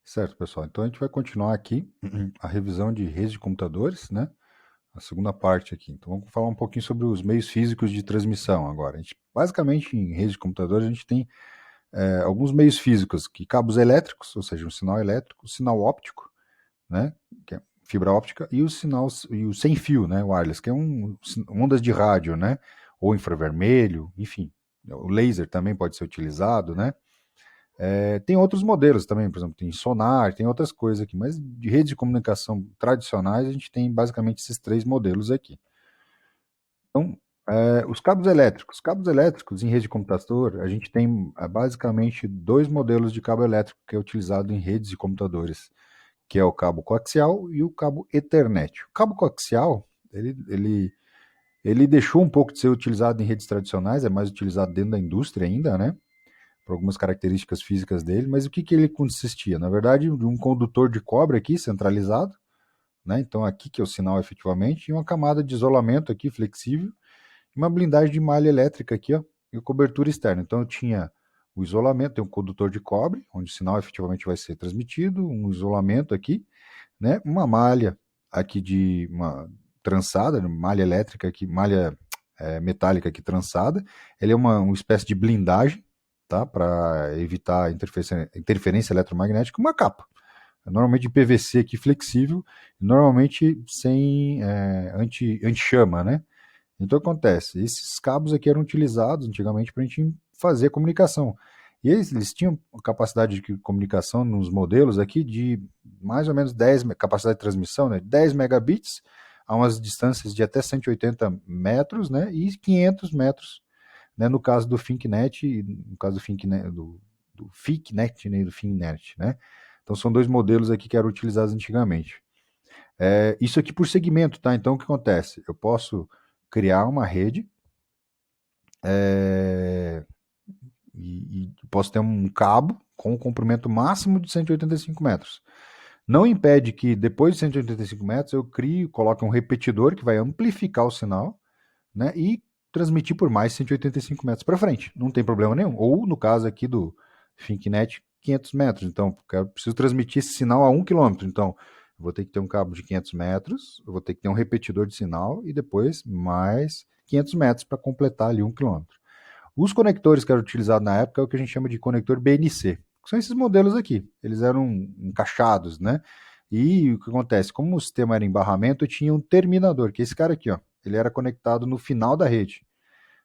Certo, pessoal. Então a gente vai continuar aqui a revisão de redes de computadores, né? A segunda parte aqui. Então vamos falar um pouquinho sobre os meios físicos de transmissão agora. Basicamente, em redes de computadores, a gente tem alguns meios físicos, que cabos elétricos, ou seja, um sinal elétrico, um sinal óptico, né? Que é fibra óptica, e o sinal e o sem fio, né? Wireless, que é ondas de rádio, né? Ou infravermelho, enfim. O laser também pode ser utilizado, né? Tem outros modelos também, por exemplo, tem sonar, tem outras coisas aqui, mas de redes de comunicação tradicionais a gente tem basicamente esses três modelos aqui. Então, os cabos elétricos. Cabos elétricos em rede de computador, a gente tem basicamente dois modelos de cabo elétrico que é utilizado em redes de computadores, que é o cabo coaxial e o cabo Ethernet. O cabo coaxial, ele deixou um pouco de ser utilizado em redes tradicionais, é mais utilizado dentro da indústria ainda, né? Por algumas características físicas dele, mas o que, que ele consistia? Na verdade, de um condutor de cobre aqui centralizado, né? Então aqui que é o sinal efetivamente, e uma camada de isolamento aqui flexível, e uma blindagem de malha elétrica aqui, ó, e cobertura externa. Então eu tinha o isolamento, tem um condutor de cobre, onde o sinal efetivamente vai ser transmitido, um isolamento aqui, né? Uma malha aqui de uma trançada, malha elétrica aqui, malha metálica aqui trançada. Ele é uma espécie de blindagem, tá? Para evitar interferência eletromagnética, uma capa. Normalmente de PVC aqui flexível, normalmente sem anti-chama, né? Então acontece, esses cabos aqui eram utilizados antigamente para a gente fazer comunicação. E eles tinham capacidade de comunicação nos modelos aqui de mais ou menos 10, capacidade de transmissão, né? 10 megabits a umas distâncias de até 180 metros, né? E 500 metros, né? No caso do FincNet, no caso do FincNet, do FiCnet, né? E do FinNet, né? Então são dois modelos aqui que eram utilizados antigamente. Isso aqui por segmento, tá? Então o que acontece? Eu posso criar uma rede é, e posso ter um cabo com um comprimento máximo de 185 metros. Não impede que depois de 185 metros eu crie, coloque um repetidor que vai amplificar o sinal, né, e transmitir por mais 185 metros para frente. Não tem problema nenhum. Ou no caso aqui do FincNet, 500 metros. Então, eu preciso transmitir esse sinal a 1 quilômetro. Então, eu vou ter que ter um cabo de 500 metros, eu vou ter que ter um repetidor de sinal e depois mais 500 metros para completar ali 1 quilômetro. Os conectores que eram utilizados na época é o que a gente chama de conector BNC, que são esses modelos aqui. Eles eram encaixados, né? E o que acontece? Como o sistema era em barramento, eu tinha um terminador, que é esse cara aqui, ó. Ele era conectado no final da rede,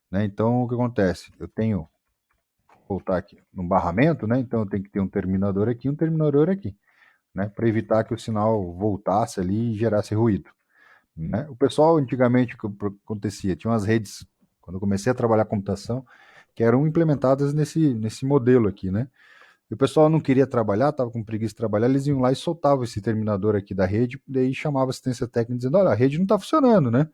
né? Então, o que acontece? Eu tenho, vou voltar aqui, no barramento, né? Então, eu tenho que ter um terminador aqui e um terminador aqui, né? Para evitar que o sinal voltasse ali e gerasse ruído, né? O pessoal, antigamente, o que acontecia? Tinha umas redes, quando eu comecei a trabalhar computação, que eram implementadas nesse modelo aqui, né? E o pessoal não queria trabalhar, estava com preguiça de trabalhar, eles iam lá e soltavam esse terminador aqui da rede, daí chamava assistência técnica dizendo, olha, a rede não está funcionando, né?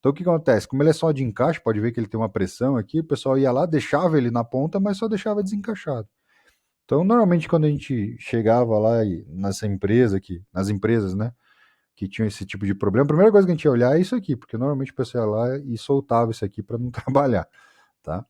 Então o que acontece? Como ele é só de encaixe, pode ver que ele tem uma pressão aqui, o pessoal ia lá, deixava ele na ponta, mas só deixava desencaixado. Então, normalmente, quando a gente chegava lá nessa empresa aqui, nas empresas, né, que tinham esse tipo de problema, a primeira coisa que a gente ia olhar é isso aqui, porque normalmente o pessoal ia lá e soltava isso aqui para não trabalhar, tá?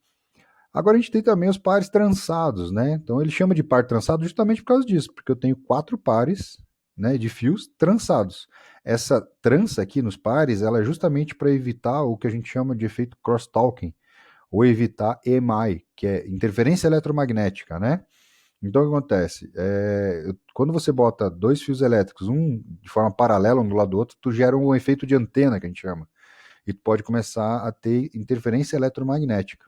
Agora a gente tem também os pares trançados, né? Então ele chama de par trançado justamente por causa disso, porque eu tenho 4 pares, né, de fios trançados. Essa trança aqui nos pares, ela é justamente para evitar o que a gente chama de efeito crosstalking, ou evitar EMI, que é interferência eletromagnética, né? Então o que acontece? Quando você bota dois fios elétricos, um de forma paralela um do lado do outro, tu gera um efeito de antena, que a gente chama. E tu pode começar a ter interferência eletromagnética,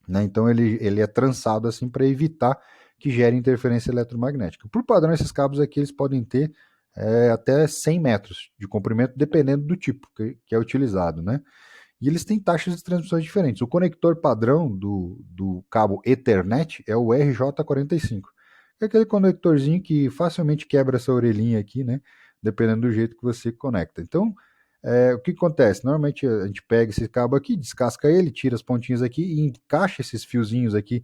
né? Então ele é trançado assim para evitar que gere interferência eletromagnética. Por padrão, esses cabos aqui eles podem ter até 100 metros de comprimento, dependendo do tipo que é utilizado, né? E eles têm taxas de transmissão diferentes. O conector padrão do cabo Ethernet é o RJ45. É aquele conectorzinho que facilmente quebra essa orelhinha aqui, né? Dependendo do jeito que você conecta. Então, o que acontece? Normalmente a gente pega esse cabo aqui, descasca ele, tira as pontinhas aqui e encaixa esses fiozinhos aqui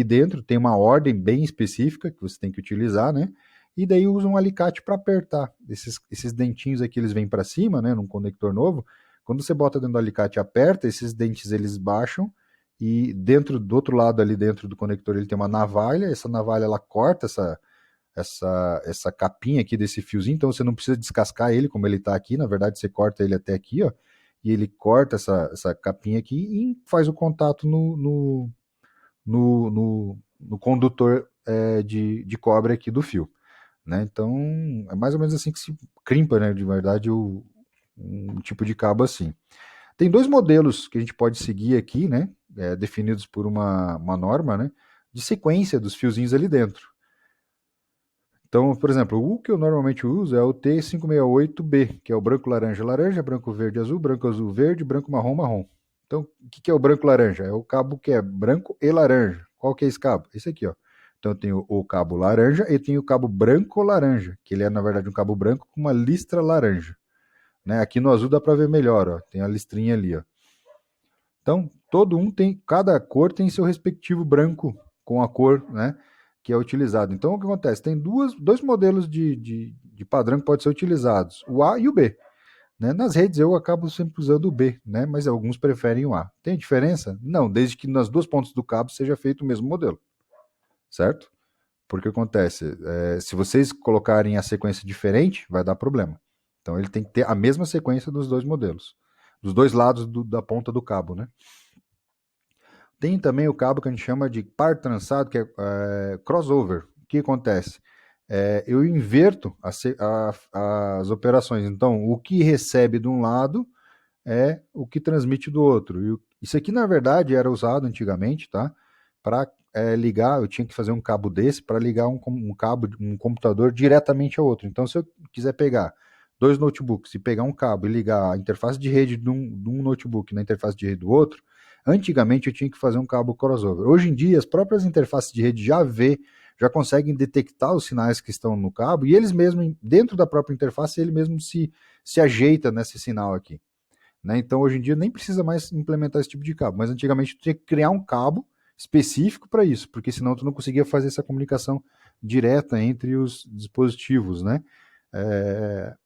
dentro. Tem uma ordem bem específica que você tem que utilizar, né? E daí usa um alicate para apertar. Esses dentinhos aqui eles vêm para cima, né? Num conector novo. Quando você bota dentro do alicate e aperta, esses dentes eles baixam e dentro do outro lado ali dentro do conector ele tem uma navalha. Essa navalha ela corta essa capinha aqui desse fiozinho, então você não precisa descascar ele como ele está aqui, na verdade você corta ele até aqui, ó, e ele corta essa capinha aqui e faz o contato no condutor de cobre aqui do fio, né? Então é mais ou menos assim que se crimpa, né, de verdade, um tipo de cabo assim. Tem dois modelos que a gente pode seguir aqui, né, definidos por uma norma, né, de sequência dos fiozinhos ali dentro. Então, por exemplo, o que eu normalmente uso é o T568B, que é o branco, laranja, laranja, branco, verde, azul, verde, branco, marrom, marrom. Então, o que é o branco, laranja? É o cabo que é branco e laranja. Qual que é esse cabo? Esse aqui, ó. Então, eu tenho o cabo laranja e tenho o cabo branco-laranja, que ele é, na verdade, um cabo branco com uma listra laranja. Né? Aqui no azul dá para ver melhor, ó. Tem a listrinha ali, ó. Então, cada cor tem seu respectivo branco com a cor, né, que é utilizado. Então, o que acontece? Tem dois modelos de padrão que podem ser utilizados, o A e o B. Né? Nas redes eu acabo sempre usando o B, né, mas alguns preferem o A. Tem diferença? Não, desde que nas duas pontas do cabo seja feito o mesmo modelo, certo? Porque acontece, se vocês colocarem a sequência diferente, vai dar problema. Então, ele tem que ter a mesma sequência dos dois modelos, dos dois lados da ponta do cabo, né? Tem também o cabo que a gente chama de par trançado, que é crossover. O que acontece? Eu inverto as operações. Então, o que recebe de um lado é o que transmite do outro. Isso aqui, na verdade, era usado antigamente, tá? Para ligar, eu tinha que fazer um cabo desse para ligar um cabo, um computador diretamente ao outro. Então, se eu quiser pegar dois notebooks e pegar um cabo e ligar a interface de rede de um notebook na interface de rede do outro, antigamente eu tinha que fazer um cabo crossover. Hoje em dia, as próprias interfaces de rede já conseguem detectar os sinais que estão no cabo e eles mesmos, dentro da própria interface, ele mesmo se ajeita nesse sinal aqui. Né? Então, hoje em dia, nem precisa mais implementar esse tipo de cabo, mas antigamente tu tinha que criar um cabo específico para isso, porque senão tu não conseguia fazer essa comunicação direta entre os dispositivos, né?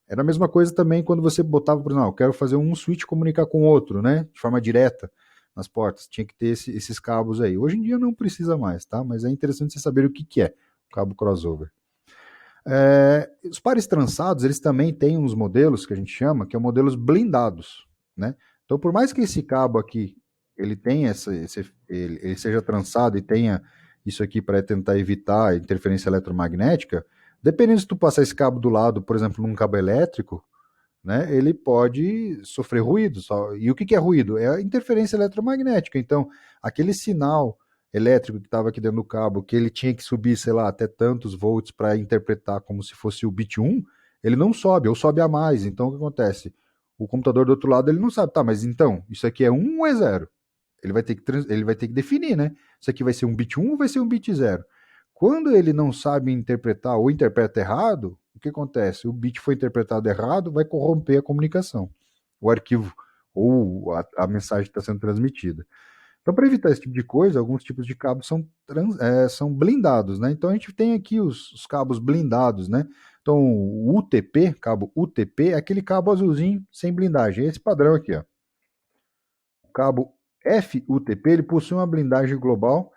Era a mesma coisa também quando você botava, por exemplo, eu quero fazer um switch comunicar com outro, né? De forma direta nas portas. Tinha que ter esses cabos aí. Hoje em dia não precisa mais, tá? Mas é interessante você saber o que é o cabo crossover. Os pares trançados, eles também têm uns modelos que a gente chama, que é modelos blindados, né? Então, por mais que esse cabo aqui, ele tenha ele seja trançado e tenha isso aqui para tentar evitar a interferência eletromagnética, dependendo se tu passar esse cabo do lado, por exemplo, num cabo elétrico, né, ele pode sofrer ruído. E o que é ruído? É a interferência eletromagnética. Então, aquele sinal elétrico que estava aqui dentro do cabo, que ele tinha que subir, sei lá, até tantos volts para interpretar como se fosse o bit 1, ele não sobe, ou sobe a mais. Então, o que acontece? O computador do outro lado, ele não sabe, tá, mas então, isso aqui é 1 ou é 0? Ele vai ter que definir, né? Isso aqui vai ser um bit 1 ou vai ser um bit 0? Quando ele não sabe interpretar ou interpreta errado, o que acontece? O bit foi interpretado errado, vai corromper a comunicação, o arquivo ou a mensagem que está sendo transmitida. Então, para evitar esse tipo de coisa, alguns tipos de cabos são blindados, né? Então, a gente tem aqui os cabos blindados, né? Então, o UTP, cabo UTP, é aquele cabo azulzinho sem blindagem. É esse padrão aqui, ó. O cabo FUTP, ele possui uma blindagem global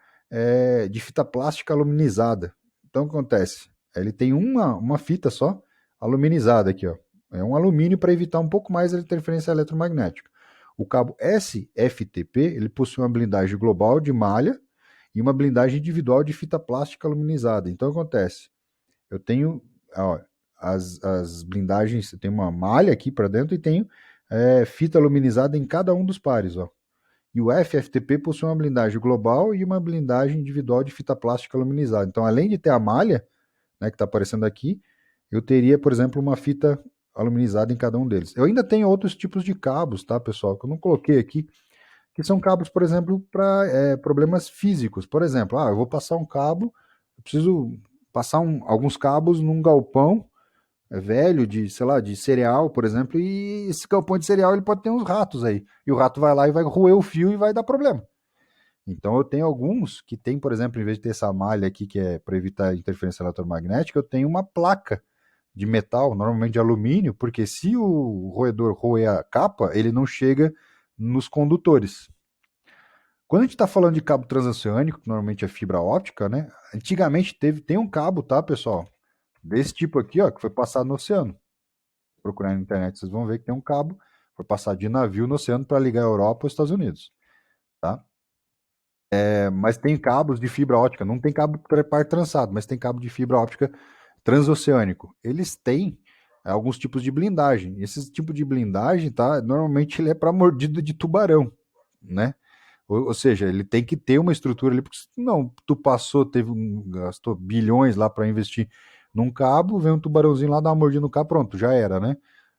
de fita plástica aluminizada. Então, o que acontece? Ele tem uma fita só aluminizada aqui, ó. É um alumínio para evitar um pouco mais a interferência eletromagnética. O cabo SFTP, ele possui uma blindagem global de malha e uma blindagem individual de fita plástica aluminizada. Então, o que acontece? Eu tenho ó, as blindagens, eu tenho uma malha aqui para dentro e tenho fita aluminizada em cada um dos pares, ó. E o FFTP possui uma blindagem global e uma blindagem individual de fita plástica aluminizada. Então, além de ter a malha, né, que está aparecendo aqui, eu teria, por exemplo, uma fita aluminizada em cada um deles. Eu ainda tenho outros tipos de cabos, tá, pessoal, que eu não coloquei aqui, que são cabos, por exemplo, para problemas físicos. Por exemplo, eu vou passar um cabo, eu preciso passar alguns cabos num galpão velho de, sei lá, de cereal, por exemplo, e esse galpão de cereal ele pode ter uns ratos aí. E o rato vai lá e vai roer o fio e vai dar problema. Então eu tenho alguns que tem, por exemplo, em vez de ter essa malha aqui que é para evitar interferência eletromagnética, eu tenho uma placa de metal, normalmente de alumínio, porque se o roedor roer a capa, ele não chega nos condutores. Quando a gente está falando de cabo transoceânico, que normalmente é fibra óptica, né? Antigamente tem um cabo, tá, pessoal? Desse tipo aqui, ó, que foi passado no oceano. Procurar na internet, vocês vão ver que tem um cabo, foi passado de navio no oceano para ligar a Europa aos Estados Unidos, tá? Mas tem cabos de fibra óptica, não tem cabo par trançado, mas tem cabo de fibra óptica transoceânico. Eles têm alguns tipos de blindagem. Esse tipo de blindagem, tá? Normalmente ele é para mordida de tubarão, né? Ou seja, ele tem que ter uma estrutura ali, porque não, tu passou, gastou bilhões lá para investir num cabo, vem um tubarãozinho lá, dá uma mordida no cabo, pronto, já era, né?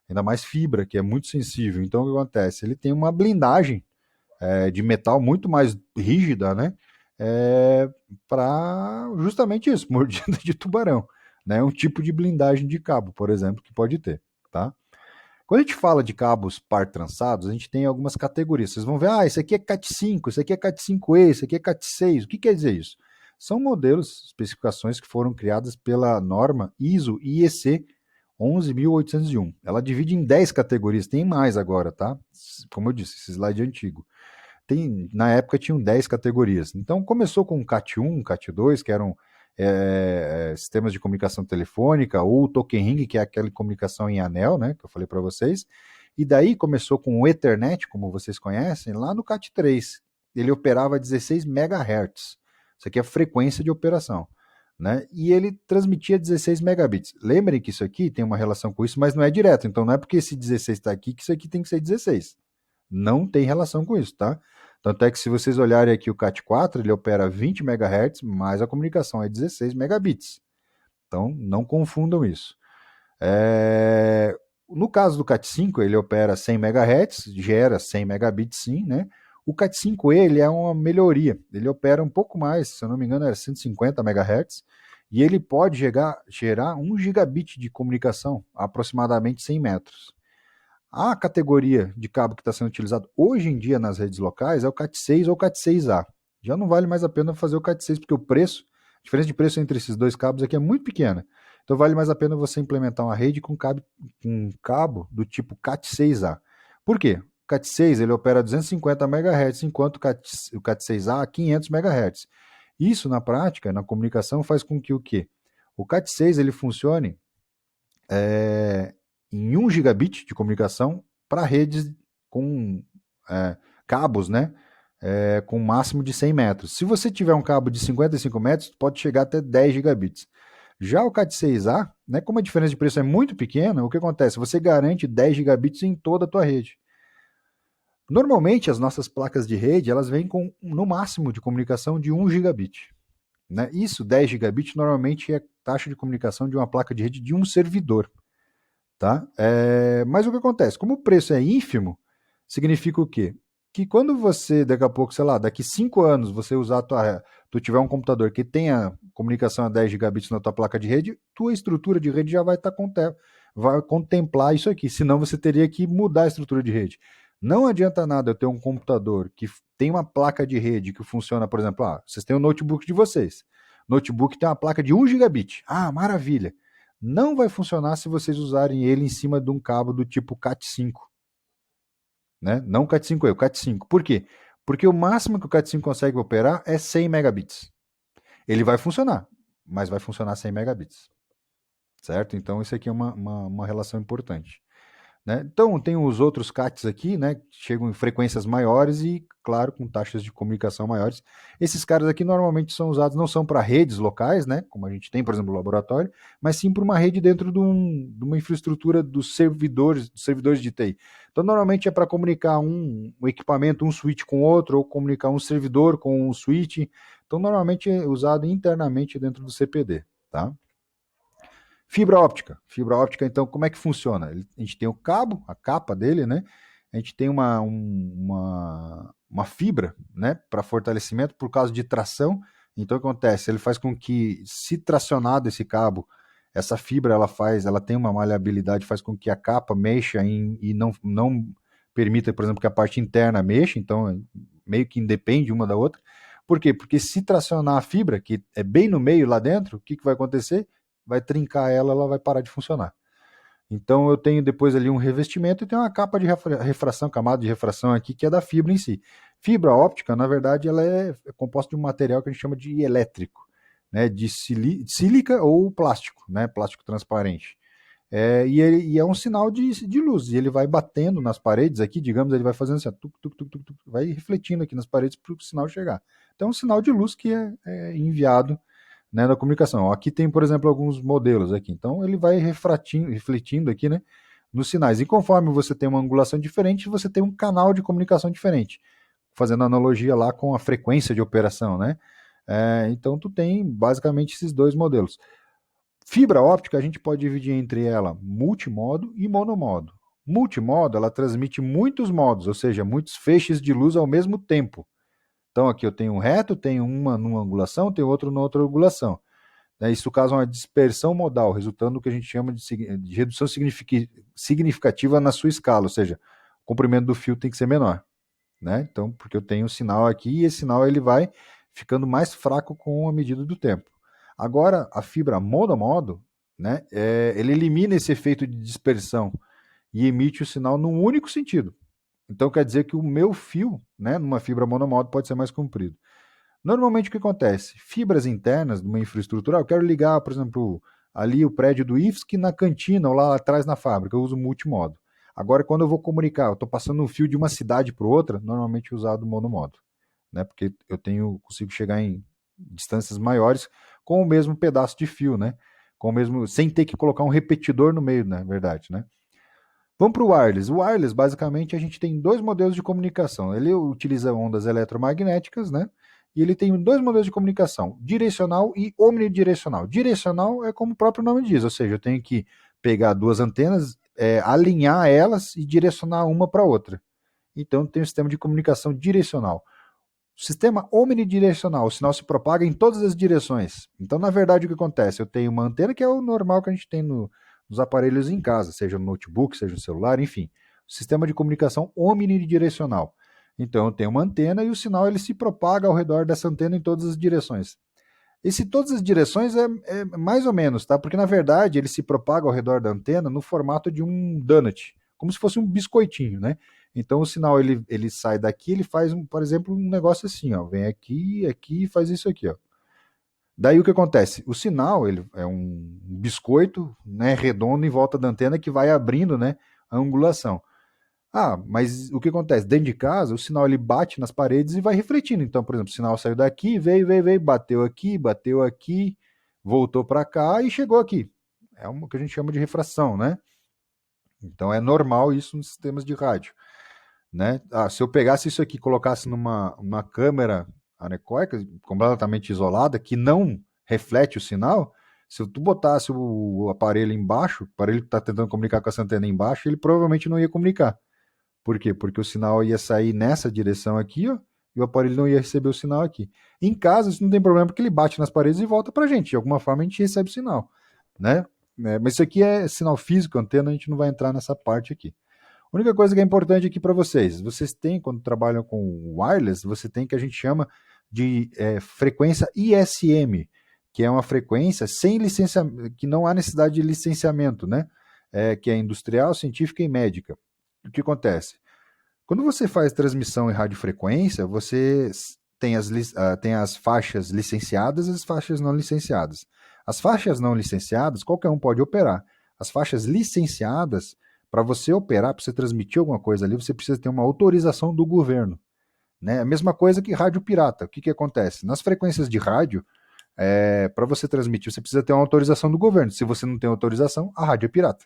Ainda mais fibra, que é muito sensível. Então o que acontece? Ele tem uma blindagem de metal muito mais rígida, né? Para justamente isso, mordida de tubarão. Né? Um tipo de blindagem de cabo, por exemplo, que pode ter. Tá? Quando a gente fala de cabos par trançados, a gente tem algumas categorias. Vocês vão ver, esse aqui é Cat5, esse aqui é Cat5e, esse aqui é Cat6. O que quer dizer isso? São modelos, especificações que foram criadas pela norma ISO IEC 11.801. Ela divide em 10 categorias, tem mais agora, tá? Como eu disse, esse slide é antigo. Na época tinham 10 categorias. Então começou com o CAT1, CAT2, que eram sistemas de comunicação telefônica, ou o Token Ring, que é aquela comunicação em anel, né, que eu falei para vocês. E daí começou com o Ethernet, como vocês conhecem, lá no CAT3. Ele operava 16 MHz. Isso aqui é a frequência de operação. Né? E ele transmitia 16 megabits. Lembrem que isso aqui tem uma relação com isso, mas não é direto. Então não é porque esse 16 está aqui que isso aqui tem que ser 16. Não tem relação com isso, tá? Tanto é que se vocês olharem aqui o CAT4, ele opera 20 MHz, mas a comunicação é 16 megabits. Então, não confundam isso. No caso do CAT5, ele opera 100 MHz, gera 100 megabits sim, né? O CAT5e ele é uma melhoria. Ele opera um pouco mais, se eu não me engano, era 150 MHz, e ele pode gerar 1 gigabit de comunicação, a aproximadamente 100 metros. A categoria de cabo que está sendo utilizado hoje em dia nas redes locais é o CAT6 ou CAT6A. Já não vale mais a pena fazer o CAT6, porque a diferença de preço entre esses dois cabos aqui é muito pequena. Então vale mais a pena você implementar uma rede com um cabo do tipo CAT6A. Por quê? O CAT6 ele opera 250 MHz, enquanto o CAT6A 500 MHz. Isso, na prática, na comunicação, faz com que o quê? O CAT6 ele funcione em 1 gigabit de comunicação para redes com cabos, né? Com um máximo de 100 metros. Se você tiver um cabo de 55 metros, pode chegar até 10 gigabits. Já o CAT6A, né, como a diferença de preço é muito pequena, o que acontece? Você garante 10 gigabits em toda a tua rede. Normalmente, as nossas placas de rede, elas vêm com, no máximo, de comunicação de 1 gigabit. Né? Isso, 10 gigabits, normalmente é taxa de comunicação de uma placa de rede de um servidor. Tá? Mas o que acontece? Como o preço é ínfimo, significa o quê? Que quando você, daqui a pouco, sei lá, daqui 5 anos, você usar tu tiver um computador que tenha comunicação a 10 gigabits na tua placa de rede, tua estrutura de rede já vai estar vai contemplar isso aqui, senão você teria que mudar a estrutura de rede. Não adianta nada eu ter um computador que tem uma placa de rede que funciona, por exemplo, vocês têm o notebook de vocês. Notebook tem uma placa de 1 gigabit. Maravilha. Não vai funcionar se vocês usarem ele em cima de um cabo do tipo Cat5. Né? Não o Cat5e, o Cat5. Por quê? Porque o máximo que o Cat5 consegue operar é 100 megabits. Ele vai funcionar, mas vai funcionar 100 megabits. Certo? Então, isso aqui é uma relação importante. Né? Então, tem os outros CATs aqui, né, que chegam em frequências maiores e, claro, com taxas de comunicação maiores. Esses caras aqui normalmente são usados, não são para redes locais, né, como a gente tem, por exemplo, no laboratório, mas sim para uma rede dentro de uma infraestrutura dos servidores de TI. Então, normalmente é para comunicar um equipamento, um switch com outro, ou comunicar um servidor com um switch. Então, normalmente é usado internamente dentro do CPD, tá? Fibra óptica. Fibra óptica, então, como é que funciona? A gente tem o cabo, a capa dele, né? A gente tem uma fibra, né, para fortalecimento por causa de tração. Então, o que acontece? Ele faz com que, se tracionado esse cabo, essa fibra ela tem uma maleabilidade, faz com que a capa mexa e não permita, por exemplo, que a parte interna mexa. Então, meio que independe uma da outra. Por quê? Porque se tracionar a fibra, que é bem no meio lá dentro, o que vai acontecer? Vai trincar ela vai parar de funcionar. Então eu tenho depois ali um revestimento e tenho uma capa de refração, camada de refração aqui, que é da fibra em si. Fibra óptica, na verdade, ela é composta de um material que a gente chama de elétrico. né, de sílica ou plástico, né, plástico transparente. E é um sinal de luz, e ele vai batendo nas paredes aqui, digamos, ele vai fazendo assim, ó, tuc, tuc, tuc, tuc, tuc, vai refletindo aqui nas paredes para o sinal chegar. Então é um sinal de luz que é enviado, né, na comunicação. Aqui tem, por exemplo, alguns modelos aqui. Então ele vai refletindo aqui, né, nos sinais. E conforme você tem uma angulação diferente, você tem um canal de comunicação diferente. Fazendo analogia lá com a frequência de operação, né? Então tu tem basicamente esses dois modelos. Fibra óptica a gente pode dividir entre ela multimodo e monomodo. Multimodo, ela transmite muitos modos, ou seja, muitos feixes de luz ao mesmo tempo. Então aqui eu tenho um reto, tenho uma numa angulação, tenho outro numa outra angulação. Isso causa uma dispersão modal, resultando no que a gente chama de redução significativa na sua escala, ou seja, o comprimento do fio tem que ser menor. Né? Então, porque eu tenho um sinal aqui e esse sinal ele vai ficando mais fraco com a medida do tempo. Agora, a fibra monomodo, né, ele elimina esse efeito de dispersão e emite o sinal num único sentido. Então, quer dizer que o meu fio, né, numa fibra monomodo, pode ser mais comprido. Normalmente, o que acontece? Fibras internas de uma infraestrutura, eu quero ligar, por exemplo, ali o prédio do IFSC na cantina ou lá atrás na fábrica, eu uso multimodo. Agora, quando eu vou comunicar, eu estou passando um fio de uma cidade para outra, normalmente usado monomodo, né? Porque consigo chegar em distâncias maiores com o mesmo pedaço de fio, né? Com o mesmo, sem ter que colocar um repetidor no meio, na verdade, né? Vamos para o wireless. O wireless, basicamente, a gente tem dois modelos de comunicação. Ele utiliza ondas eletromagnéticas, né? E ele tem dois modelos de comunicação, direcional e omnidirecional. Direcional é como o próprio nome diz, ou seja, eu tenho que pegar duas antenas, alinhar elas e direcionar uma para a outra. Então, tem um sistema de comunicação direcional. O sistema omnidirecional, o sinal se propaga em todas as direções. Então, na verdade, o que acontece? Eu tenho uma antena que é o normal que a gente tem nos aparelhos em casa, seja no notebook, seja no celular, enfim. Sistema de comunicação omnidirecional. Então, eu tenho uma antena e o sinal ele se propaga ao redor dessa antena em todas as direções. Esse todas as direções é mais ou menos, tá? Porque, na verdade, ele se propaga ao redor da antena no formato de um donut, como se fosse um biscoitinho, né? Então o sinal ele sai daqui, ele faz, por exemplo, um negócio assim, ó, vem aqui, aqui e faz isso aqui, ó. Daí o que acontece? O sinal ele é um biscoito, né, redondo em volta da antena que vai abrindo, né, a angulação. Mas o que acontece? Dentro de casa, o sinal ele bate nas paredes e vai refletindo. Então, por exemplo, o sinal saiu daqui, veio, bateu aqui, voltou para cá e chegou aqui. É o que a gente chama de refração, né? Então é normal isso nos sistemas de rádio. Né? Se eu pegasse isso aqui e colocasse numa câmera anecoica, completamente isolada, que não reflete o sinal, se tu botasse o aparelho embaixo, o aparelho que está tentando comunicar com essa antena embaixo, ele provavelmente não ia comunicar. Por quê? Porque o sinal ia sair nessa direção aqui, ó, e o aparelho não ia receber o sinal aqui. Em casa, isso não tem problema, porque ele bate nas paredes e volta para a gente. De alguma forma, a gente recebe o sinal. Né? Mas isso aqui é sinal físico, antena, a gente não vai entrar nessa parte aqui. A única coisa que é importante aqui para vocês têm, quando trabalham com wireless, você tem que a gente chama de frequência ISM, que é uma frequência sem licenciamento, que não há necessidade de licenciamento, né? Que é industrial, científica e médica. O que acontece? Quando você faz transmissão em radiofrequência, você tem as faixas licenciadas e as faixas não licenciadas. As faixas não licenciadas, qualquer um pode operar. As faixas licenciadas, para você operar, para você transmitir alguma coisa ali, você precisa ter uma autorização do governo. Né? A mesma coisa que rádio pirata. O que acontece? Nas frequências de rádio, para você transmitir, você precisa ter uma autorização do governo. Se você não tem autorização, a rádio é pirata.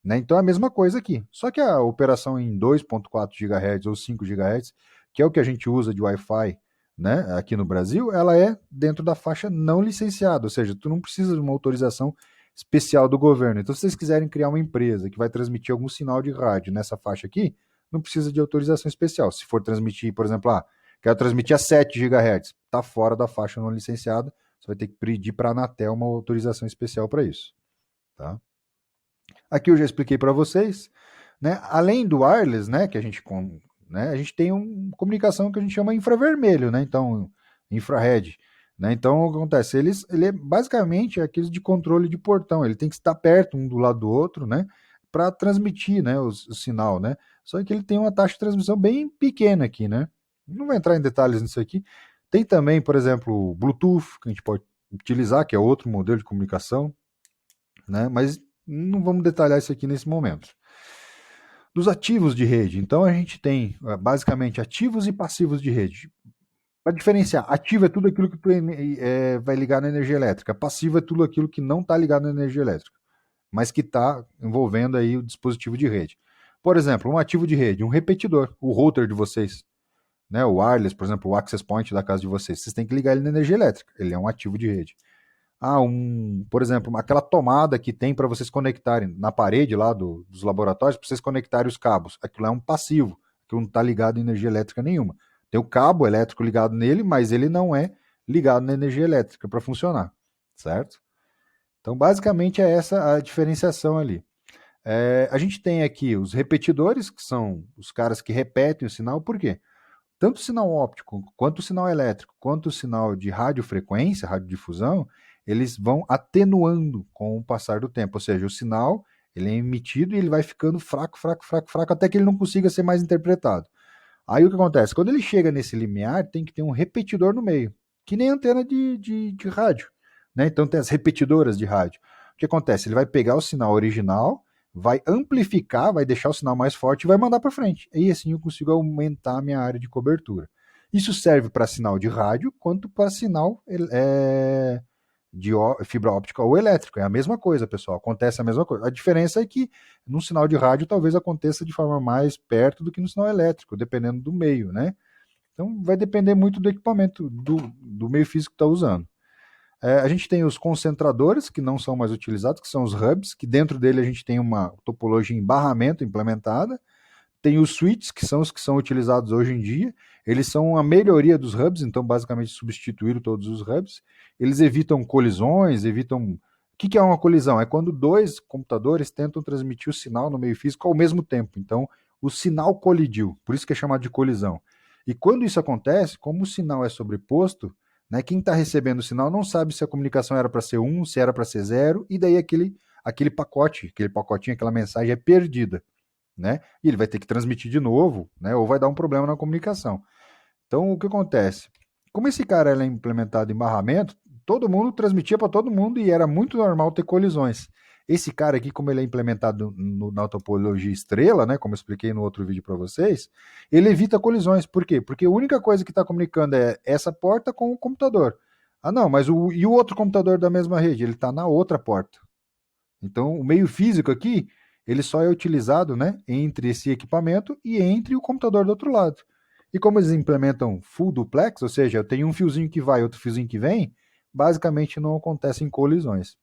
Né? Então é a mesma coisa aqui. Só que a operação em 2.4 GHz ou 5 GHz, que é o que a gente usa de Wi-Fi, né, aqui no Brasil, ela é dentro da faixa não licenciada, ou seja, tu não precisa de uma autorização especial do governo. Então, se vocês quiserem criar uma empresa que vai transmitir algum sinal de rádio nessa faixa aqui, não precisa de autorização especial. Se for transmitir, por exemplo, quero transmitir a 7 GHz, está fora da faixa não licenciada, você vai ter que pedir para a Anatel uma autorização especial para isso. Tá? Aqui eu já expliquei para vocês, né? Além do wireless, né, que a gente tem uma comunicação que a gente chama infravermelho, né? Então, infrared, né? Então, o que acontece? Ele é basicamente aqueles de controle de portão, ele tem que estar perto um do lado do outro, né? Para transmitir, né, o sinal, né? Só que ele tem uma taxa de transmissão bem pequena aqui, né? Não vou entrar em detalhes nisso aqui. Tem também, por exemplo, Bluetooth, que a gente pode utilizar, que é outro modelo de comunicação, né? Mas não vamos detalhar isso aqui nesse momento. Dos ativos de rede, então a gente tem basicamente ativos e passivos de rede. Para diferenciar, ativo é tudo aquilo que tu, vai ligar na energia elétrica, passivo é tudo aquilo que não está ligado na energia elétrica, mas que está envolvendo aí o dispositivo de rede. Por exemplo, um ativo de rede, um repetidor, o router de vocês, né, o wireless, por exemplo, o access point da casa de vocês, vocês têm que ligar ele na energia elétrica, ele é um ativo de rede. Por exemplo, aquela tomada que tem para vocês conectarem na parede lá dos laboratórios, para vocês conectarem os cabos. Aquilo é um passivo, aquilo não está ligado em energia elétrica nenhuma. Tem o cabo elétrico ligado nele, mas ele não é ligado na energia elétrica para funcionar, certo? Então, basicamente, é essa a diferenciação ali. A gente tem aqui os repetidores, que são os caras que repetem o sinal, por quê? Tanto o sinal óptico, quanto o sinal elétrico, quanto o sinal de radiofrequência, radiodifusão, eles vão atenuando com o passar do tempo. Ou seja, o sinal ele é emitido e ele vai ficando fraco, fraco, fraco, fraco, até que ele não consiga ser mais interpretado. Aí o que acontece? Quando ele chega nesse limiar, tem que ter um repetidor no meio, que nem antena de rádio. Né? Então tem as repetidoras de rádio. O que acontece? Ele vai pegar o sinal original, vai amplificar, vai deixar o sinal mais forte e vai mandar para frente. E assim eu consigo aumentar a minha área de cobertura. Isso serve para sinal de rádio quanto para sinal de fibra óptica ou elétrico. É a mesma coisa, pessoal. Acontece a mesma coisa. A diferença é que no sinal de rádio talvez aconteça de forma mais perto do que no sinal elétrico, dependendo do meio, né? Então vai depender muito do equipamento, do meio físico que está usando. A gente tem os concentradores, que não são mais utilizados, que são os hubs, que dentro dele a gente tem uma topologia em barramento implementada. Tem os switches, que são os que são utilizados hoje em dia. Eles são a melhoria dos hubs, então basicamente substituíram todos os hubs. Eles evitam colisões, evitam. O que é uma colisão? É quando dois computadores tentam transmitir o sinal no meio físico ao mesmo tempo. Então, o sinal colidiu, por isso que é chamado de colisão. E quando isso acontece, como o sinal é sobreposto, né, quem está recebendo o sinal não sabe se a comunicação era para ser 1, se era para ser 0, e daí aquele pacote, aquele pacotinho, aquela mensagem é perdida. Né? E ele vai ter que transmitir de novo, né? Ou vai dar um problema na comunicação. Então, o que acontece? Como esse cara é implementado em barramento, todo mundo transmitia para todo mundo e era muito normal ter colisões. Esse cara aqui, como ele é implementado na topologia estrela, né, como eu expliquei no outro vídeo para vocês, ele evita colisões. Por quê? Porque a única coisa que está comunicando é essa porta com o computador. Ah, não, mas e o outro computador da mesma rede? Ele está na outra porta. Então, o meio físico aqui, ele só é utilizado, né, entre esse equipamento e entre o computador do outro lado. E como eles implementam full duplex, ou seja, eu tenho um fiozinho que vai, outro fiozinho que vem, basicamente não acontecem colisões.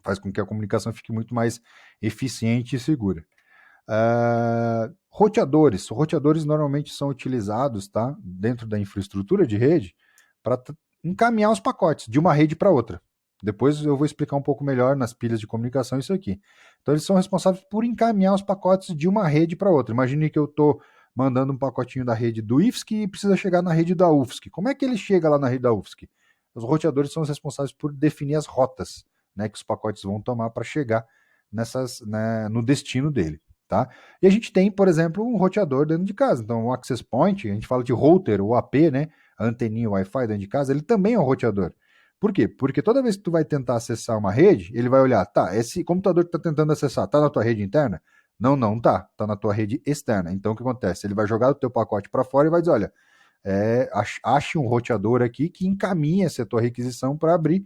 Faz com que a comunicação fique muito mais eficiente e segura. Roteadores. Roteadores normalmente são utilizados, tá, dentro da infraestrutura de rede para encaminhar os pacotes de uma rede para outra. Depois eu vou explicar um pouco melhor nas pilhas de comunicação isso aqui. Então eles são responsáveis por encaminhar os pacotes de uma rede para outra. Imagine que eu estou mandando um pacotinho da rede do IFSC e precisa chegar na rede da UFSC. Como é que ele chega lá na rede da UFSC? Os roteadores são os responsáveis por definir as rotas, né, que os pacotes vão tomar para chegar no destino dele. Tá? E a gente tem, por exemplo, um roteador dentro de casa. Então, o access point, a gente fala de router, o AP, né? A anteninha Wi-Fi dentro de casa, ele também é um roteador. Por quê? Porque toda vez que tu vai tentar acessar uma rede, ele vai olhar, tá, esse computador que tu tá tentando acessar, tá na tua rede interna? Não, não tá. Tá na tua rede externa. Então, o que acontece? Ele vai jogar o teu pacote para fora e vai dizer, olha, ache um roteador aqui que encaminhe essa tua requisição para abrir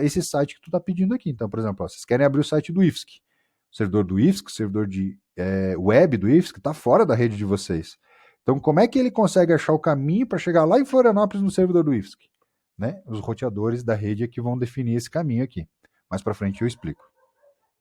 esse site que tu tá pedindo aqui. Então, por exemplo, ó, vocês querem abrir o site do IFSC. O servidor do IFSC, o servidor de web do IFSC está fora da rede de vocês. Então, como é que ele consegue achar o caminho para chegar lá em Florianópolis no servidor do IFSC? Né? Os roteadores da rede é que vão definir esse caminho aqui. Mais para frente eu explico.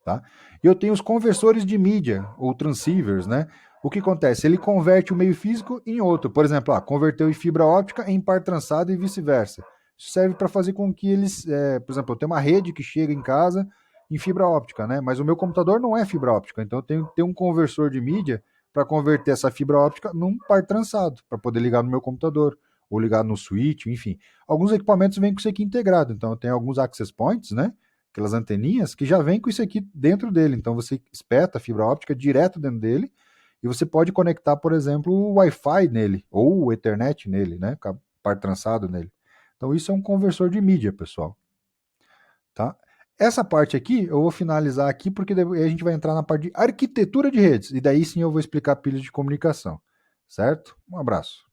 Tá? E eu tenho os conversores de mídia, ou transceivers, né? O que acontece? Ele converte o meio físico em outro. Por exemplo, converteu em fibra óptica em par trançado e vice-versa. Isso serve para fazer com que eles, por exemplo, eu tenho uma rede que chega em casa em fibra óptica, né? Mas o meu computador não é fibra óptica, então eu tenho que ter um conversor de mídia para converter essa fibra óptica num par trançado, para poder ligar no meu computador, ou ligar no switch, enfim. Alguns equipamentos vêm com isso aqui integrado, então eu tenho alguns access points, né? Aquelas anteninhas que já vem com isso aqui dentro dele. Então você espeta a fibra óptica direto dentro dele e você pode conectar, por exemplo, o Wi-Fi nele ou o Ethernet nele, né? Par trançado nele. Então isso é um conversor de mídia, pessoal. Tá? Essa parte aqui eu vou finalizar aqui porque a gente vai entrar na parte de arquitetura de redes e daí sim eu vou explicar pilhas de comunicação, certo? Um abraço.